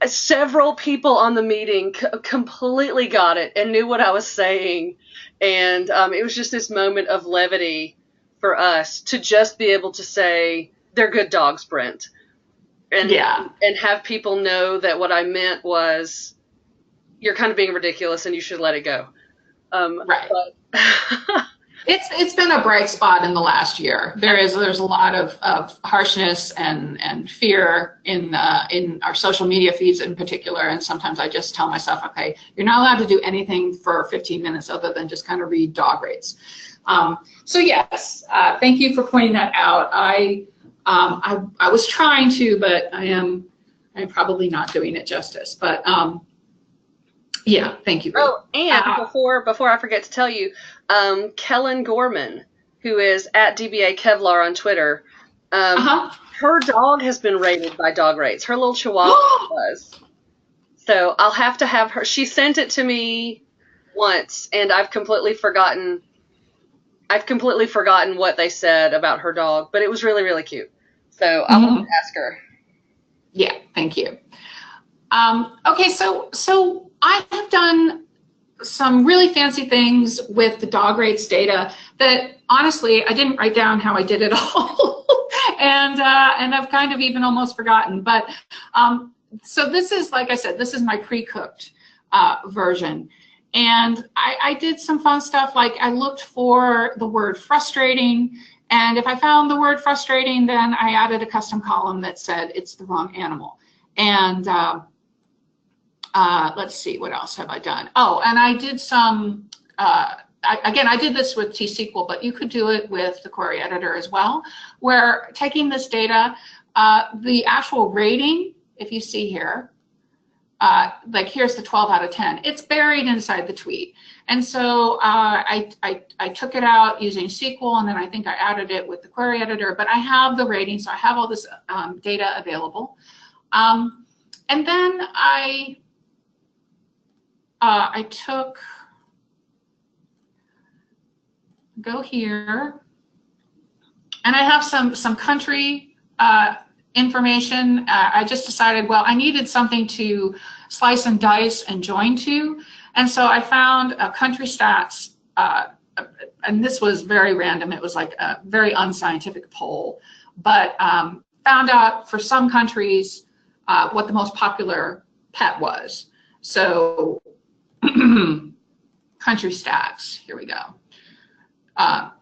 several people on the meeting completely got it and knew what I was saying, and it was just this moment of levity for us to just be able to say they're good dogs, Brent, and have people know that what I meant was, you're kind of being ridiculous and you should let it go. Right. It's been a bright spot in the last year. There's a lot of harshness and fear in our social media feeds in particular, and sometimes I just tell myself, okay, you're not allowed to do anything for 15 minutes other than just kind of read dog rates. So yes, thank you for pointing that out. I was trying to, but I'm probably not doing it justice. But yeah, thank you. Oh, and before I forget to tell you, Kellen Gorman, who is at DBA Kevlar on Twitter, her dog has been rated by dog rates. Her little Chihuahua was. So I'll have to have her. She sent it to me once, and I've completely forgotten what they said about her dog, but it was really, really cute. So I'll have to ask her. Yeah, thank you. Okay, so I have done some really fancy things with the dog rates data that honestly I didn't write down how I did it all, and I've kind of even almost forgotten. But so this is, like I said, this is my pre-cooked version, and I did some fun stuff. Like I looked for the word frustrating, and if I found the word frustrating, then I added a custom column that said it's the wrong animal. And let's see, what else have I done? Oh, and I did some, again, I did this with T-SQL, but you could do it with the query editor as well, where taking this data, the actual rating, if you see here, like here's the 12 out of 10, it's buried inside the tweet. And so I took it out using SQL, and then I think I added it with the query editor, but I have the rating, so I have all this data available. And then I go here, and I have some country information. I just decided, well, I needed something to slice and dice and join to, and so I found a country stats, and this was very random. It was like a very unscientific poll, but found out for some countries what the most popular pet was. So country stats, here we go.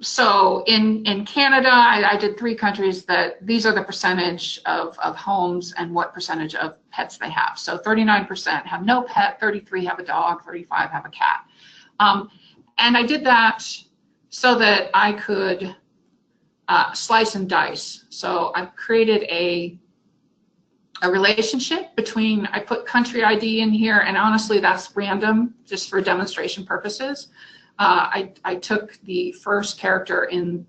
So in Canada, I did 3 countries that these are the percentage of homes and what percentage of pets they have. So 39% have no pet, 33 have a dog, 35 have a cat. And I did that so that I could slice and dice. So I've created a relationship between, I put country ID in here, and honestly that's random just for demonstration purposes. I took the first character in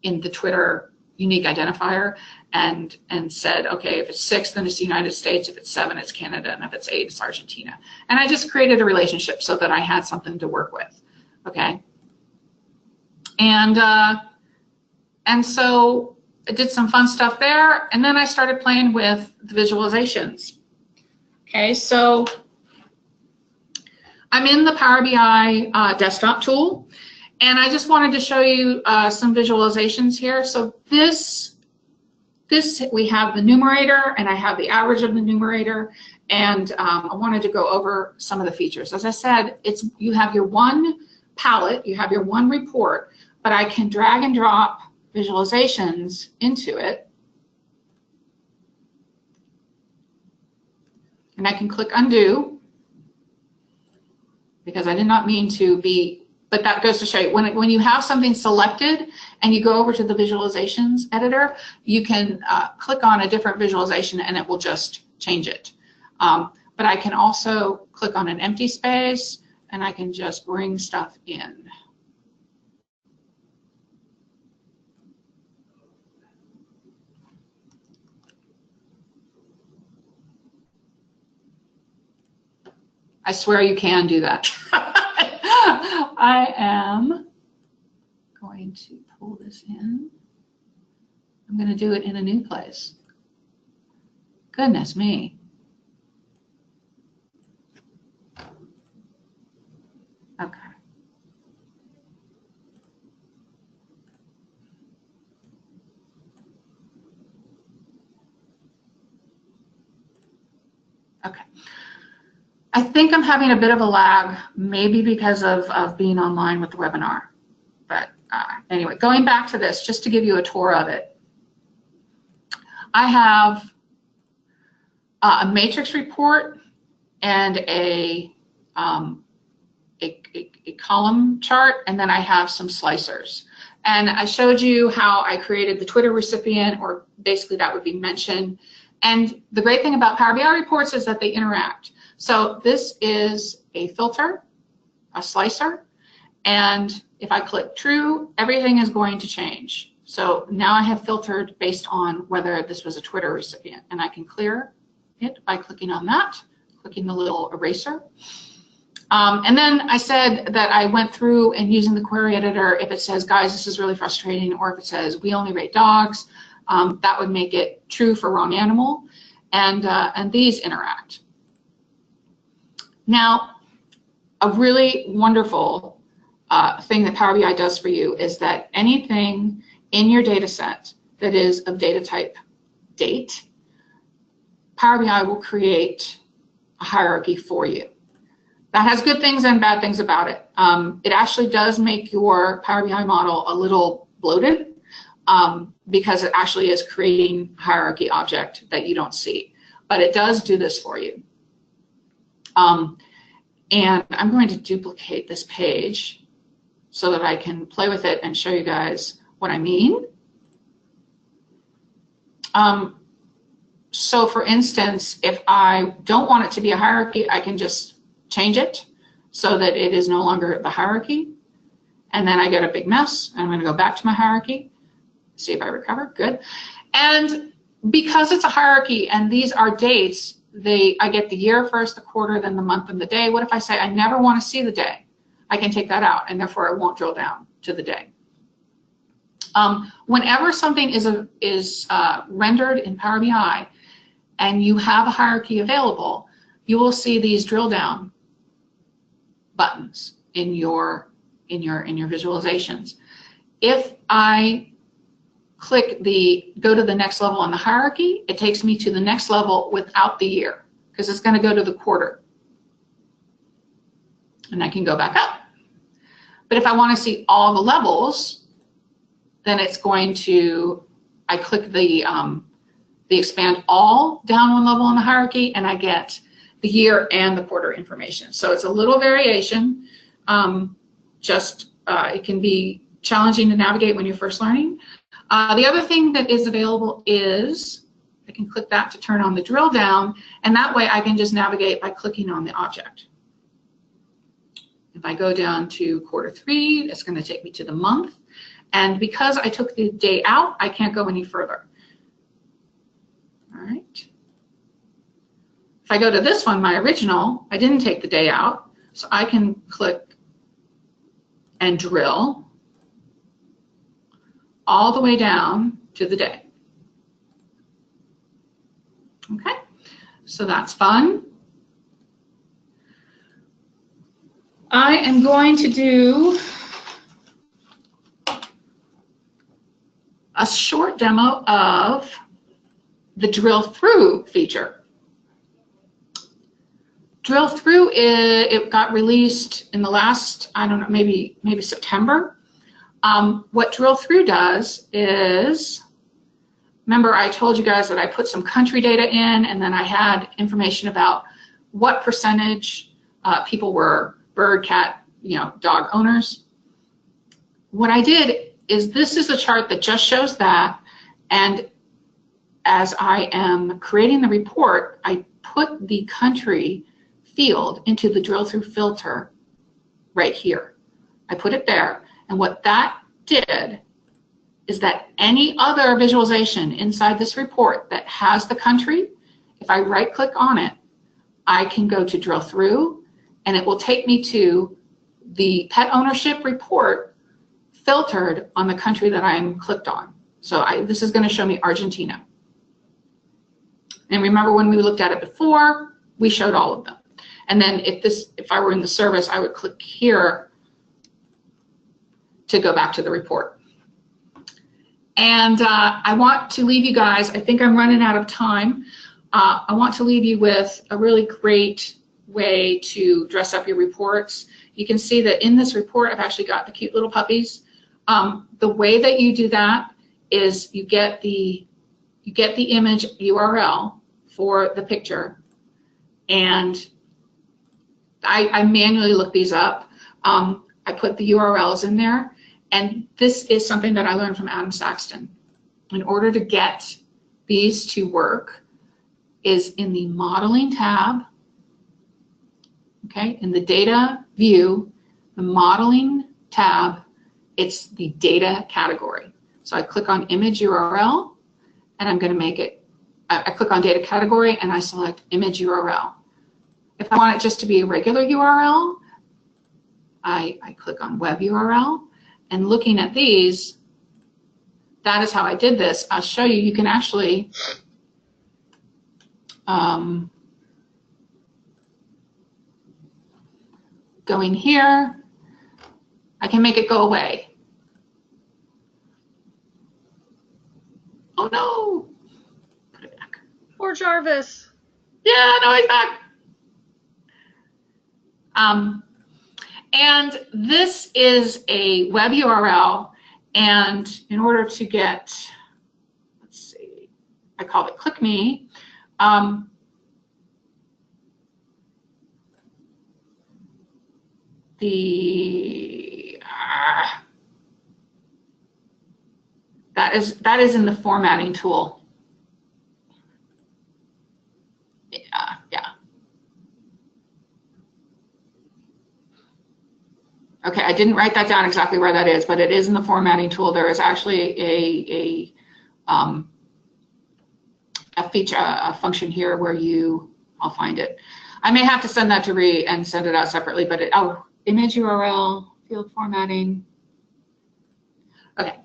in the Twitter unique identifier and said, okay, if it's 6, then it's the United States, if it's 7, it's Canada, and if it's 8, it's Argentina. And I just created a relationship so that I had something to work with, okay? And so I did some fun stuff there, and then I started playing with the visualizations. Okay, so I'm in the Power BI desktop tool, and I just wanted to show you some visualizations here. So this we have the numerator, and I have the average of the numerator, and I wanted to go over some of the features. As I said, you have your one palette, you have your one report, but I can drag and drop visualizations into it, and I can click undo because I did not mean to be. But that goes to show you, when you have something selected and you go over to the visualizations editor, you can click on a different visualization and it will just change it. But I can also click on an empty space and I can just bring stuff in. I swear you can do that. I am going to pull this in. I'm going to do it in a new place. Goodness me. Okay. Okay. I think I'm having a bit of a lag, maybe because of being online with the webinar. But anyway, going back to this, just to give you a tour of it. I have a matrix report and a column chart, and then I have some slicers. And I showed you how I created the Twitter recipient, or basically that would be mentioned. And the great thing about Power BI reports is that they interact. So this is a filter, a slicer, and if I click true, everything is going to change. So now I have filtered based on whether this was a Twitter recipient, and I can clear it by clicking on that, clicking the little eraser. And then I said that I went through and using the query editor, if it says, guys, this is really frustrating, or if it says, we only rate dogs, that would make it true for wrong animal, and these interact. Now, a really wonderful thing that Power BI does for you is that anything in your data set that is of data type date, Power BI will create a hierarchy for you. That has good things and bad things about it. It actually does make your Power BI model a little bloated because it actually is creating a hierarchy object that you don't see. But it does do this for you. And I'm going to duplicate this page so that I can play with it and show you guys what I mean. So for instance, if I don't want it to be a hierarchy, I can just change it so that it is no longer the hierarchy. And then I get a big mess. I'm going to go back to my hierarchy, see if I recover. Good. And because it's a hierarchy and these are dates, I get the year first, the quarter, then the month, and the day. What if I say I never want to see the day? I can take that out, and therefore I won't drill down to the day. Whenever something is rendered in Power BI and you have a hierarchy available, you will see these drill down buttons in your visualizations. If I click go to the next level on the hierarchy, it takes me to the next level without the year, because it's going to go to the quarter. And I can go back up. But if I want to see all the levels, then it's going to, I click the expand all down one level in the hierarchy, and I get the year and the quarter information. So it's a little variation. It can be challenging to navigate when you're first learning. The other thing that is available is, I can click that to turn on the drill down, and that way I can just navigate by clicking on the object. If I go down to quarter 3, it's going to take me to the month, And because I took the day out, I can't go any further. All right. If I go to this one, my original, I didn't take the day out, so I can click and drill all the way down to the day. Okay, so that's fun. I am going to do a short demo of the drill through feature. Drill through, it got released in the last, I don't know, maybe September. What drill through does is, remember I told you guys that I put some country data in, and then I had information about what percentage people were bird, cat, dog owners. What I did is, this is a chart that just shows that, and as I am creating the report, I put the country field into the drill through filter right here. I put it there, and what that did is that any other visualization inside this report that has the country, if I right click on it, I can go to drill through, and it will take me to the pet ownership report filtered on the country that I'm clicked on. So this is going to show me Argentina. And remember when we looked at it before, we showed all of them. And then if I were in the service, I would click here to go back to the report. And I want to leave you guys, I think I'm running out of time. I want to leave you with a really great way to dress up your reports. You can see that in this report, I've actually got the cute little puppies. The way that you do that is you get the image URL for the picture, and I manually look these up. I put the URLs in there, and this is something that I learned from Adam Saxton. In order to get these to work is in the modeling tab, okay, in the data view, the modeling tab, it's the data category. So I click on image URL, and I'm going to make it, I click on data category, and I select image URL. If I want it just to be a regular URL, I click on web URL, and looking at these, that is how I did this. I'll show you, you can actually go in here, I can make it go away. Oh no, put it back. Poor Jarvis. Yeah, no, he's back. And this is a web URL, and in order to get, let's see, I call it Click Me. That is in the formatting tool. Yeah. Okay, I didn't write that down exactly where that is, but it is in the formatting tool. There is actually a feature, a function here where I'll find it. I may have to send that to Ree and send it out separately, but image URL, field formatting. Okay,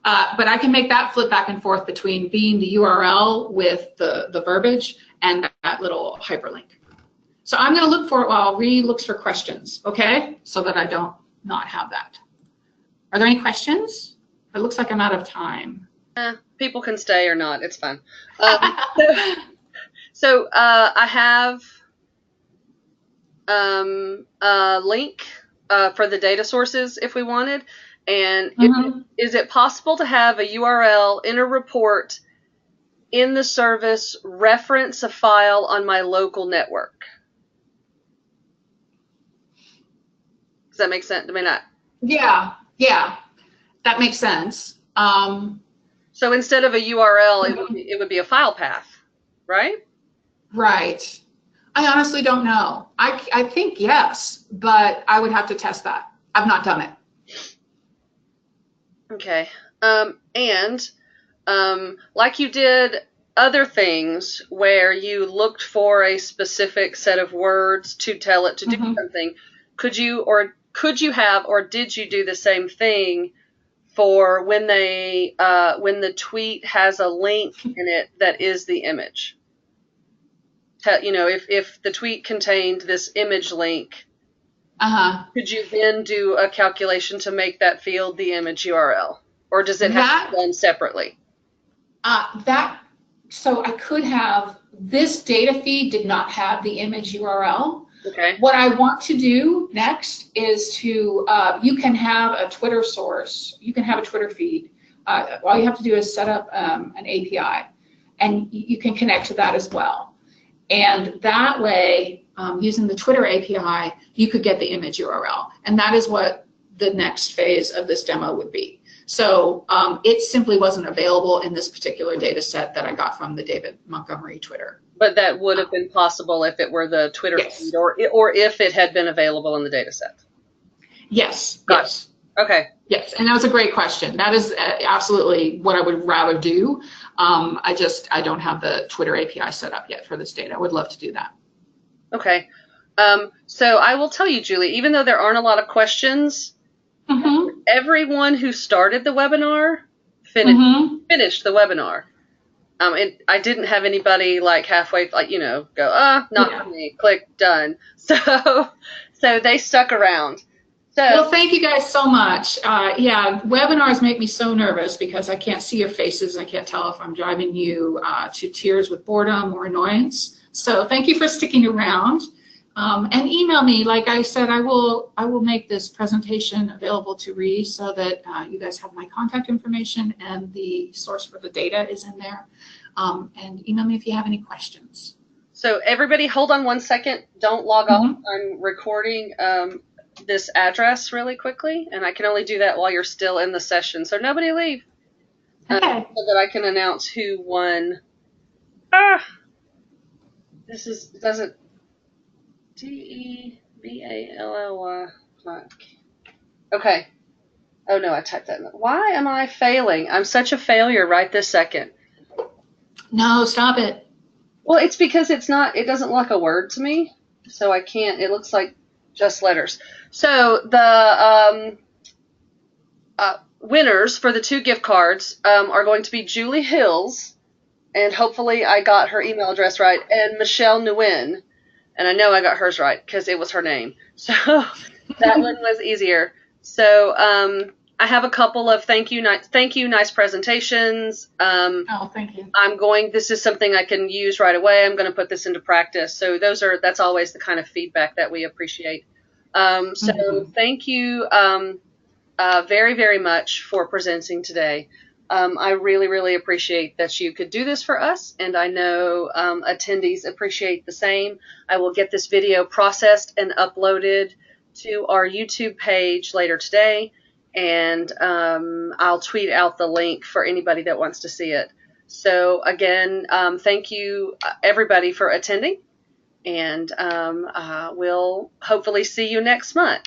but I can make that flip back and forth between being the URL with the verbiage and that little hyperlink. So I'm going to look for it while Ree looks for questions, okay? So that I don't not have that. Are there any questions? It looks like I'm out of time. People can stay or not. It's fine. So I have a link for the data sources if we wanted. And is it possible to have a URL in a report in the service reference a file on my local network? Does that make sense? I mean, yeah, that makes sense. So instead of a URL, it would be a file path, right? Right. I honestly don't know. I think yes, but I would have to test that. I've not done it. Okay. And like you did other things where you looked for a specific set of words to tell it to do Mm-hmm. something, could you have or did you do the same thing for when when the tweet has a link in it that is the image? If the tweet contained this image link, Uh-huh. could you then do a calculation to make that field the image URL? Or does it have to That be done separately? that so I could have this data feed did not have the image URL. Okay. What I want to do next is to you can have a Twitter source, you can have a Twitter feed. All you have to do is set up an API, and you can connect to that as well. And that way, using the Twitter API, you could get the image URL, and that is what the next phase of this demo would be. So it simply wasn't available in this particular data set that I got from the David Montgomery Twitter. But that would have been possible if it were the Twitter Yes. feed or if it had been available in the data set. Yes, Got yes. it. Okay. Yes, and that was a great question. That is absolutely what I would rather do. I don't have the Twitter API set up yet for this data. I would love to do that. Okay. So I will tell you, Julie, even though there aren't a lot of questions, Mm-hmm. everyone who started the webinar finished the webinar. I didn't have anybody like halfway, like, go, not for me, click, done. So they stuck around. So, well, thank you guys so much. Yeah, webinars make me so nervous because I can't see your faces. I can't tell if I'm driving you to tears with boredom or annoyance. So thank you for sticking around. And email me. Like I said, I will make this presentation available to read so that you guys have my contact information, and the source for the data is in there. And email me if you have any questions. So everybody hold on one second. Don't log off. I'm recording this address really quickly, and I can only do that while you're still in the session. So nobody leave. Okay. So that I can announce who won. Does it DEBALLY. Okay. Oh no, I typed that in. Why am I failing? I'm such a failure right this second. No, stop it. Well, it's because it doesn't look like a word to me, so I can't. It looks like just letters. So the winners for the 2 gift cards are going to be Julie Hills, and hopefully I got her email address right, and Michelle Nguyen, and I know I got hers right because it was her name. So that one was easier. So I have a couple of thank you, nice presentations. Oh, thank you. This is something I can use right away. I'm going to put this into practice. So that's always the kind of feedback that we appreciate. So thank you very, very much for presenting today. I really, really appreciate that you could do this for us, and I know attendees appreciate the same. I will get this video processed and uploaded to our YouTube page later today, and I'll tweet out the link for anybody that wants to see it. So again, thank you everybody for attending, and we'll hopefully see you next month.